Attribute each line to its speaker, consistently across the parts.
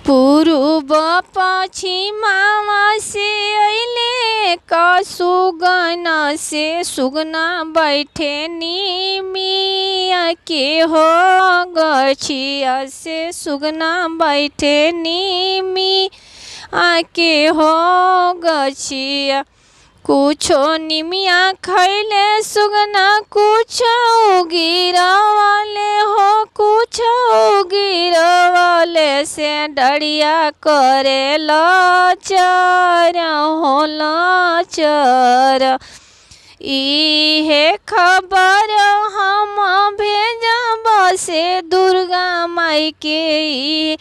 Speaker 1: पूर्व पश्चिमावा से अइले का सुगना से सुगना बैठे निमिया के हो गछिया से सुगना बैठे निमिया के हो गछिया। कुछो निमिया खैले सुगना कुछो गिरवाले हो कुछो गिरवाले से डरिया करे लाचार हो लाचार। इहे खबर हम भेजब से दुर्गा माई के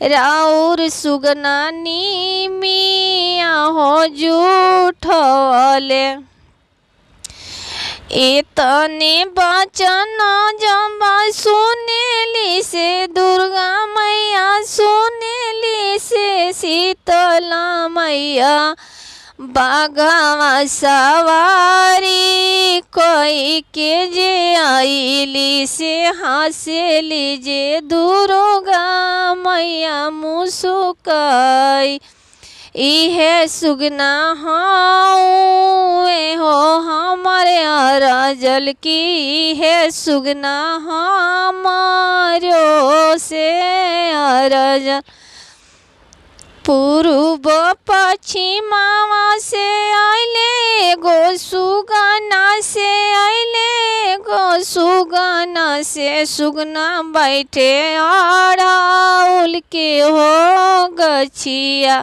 Speaker 1: राउर सुगना निमिया हो जूठले। इतने बचन जब सुनेली से दुर्गा मैया सुनेली से शीतला मैया बाघवा सवारी कोई के जे आईली से हंसेली जे दुर्गा मैया मुस्काई। इहे सुगना हो हमारे अरजल की इहे सुगना हमारो से अरजल। पूर्व पश्चिमावा से अइले गो सुगना से अइले गो सुगना से सुगना बैठे अड़ाउल के हो गछिया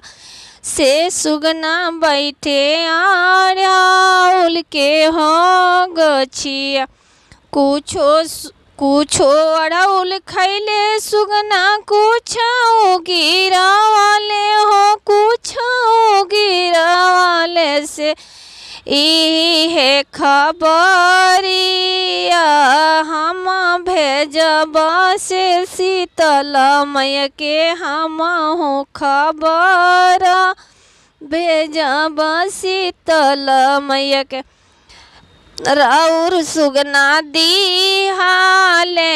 Speaker 1: से सुगना बैठे अड़ाउल के हो गछिया। कुछो अड़ाउल खैले सुगना कुछो गिरवाले हो कुछो गिरवाले से इहे खबरिया हम भेजब से शीतला मैया के हमहु खबर भेजब शीतला मैया के। राउर सुगना दिहाले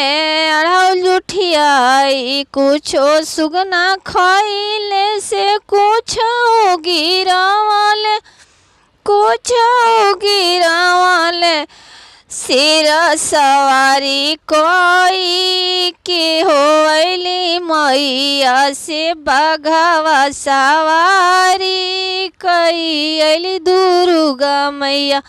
Speaker 1: अड़ाउल जुठियाई कुछो सुगना खैले से कुछो गिरवाले कुछो गिरवाले। सिर सवारी कोई के हो अइली मैया से बाघवा सवारी कई अइली दुर्गा मैया।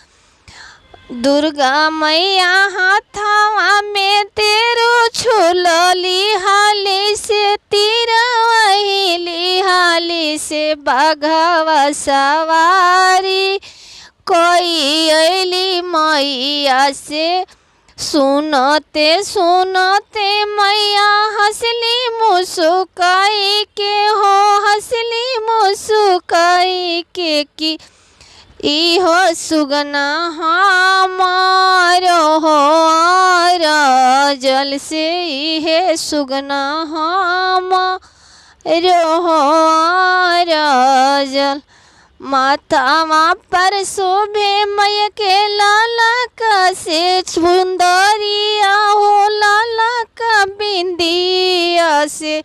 Speaker 1: दुर्गा मैया हाथवा में तेरो छुलली हाली से तिरवली हाली से बाघवा सवारी कोई अइली मैया से। सुनते सुनते मैया हंसली मुस्काई के हो हंसली मुस्काई के कि इहो सुगना हमारो हो अरजल से इहे सुगना हमारो हो अरजल। माथावा पर शोभे मैया के लाला का से सुंदरिया हो लाला का बिंदिया से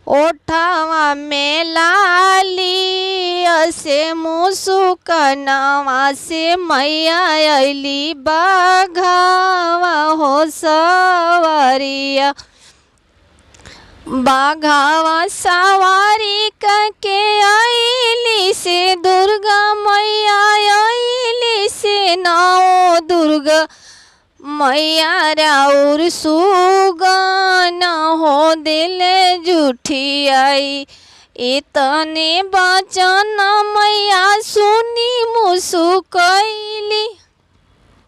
Speaker 1: ओठावा में लालिया से मुस्कानावा से मैया अइली बाघावा हो सवारिया। बाघावा सवारी करके अइली से दुर्गा मैया अइली से नौ दुर्गा मैया राउर सुगना हो दिल जुठियाई। इतने बचन मैया सुनी मुस्काइली।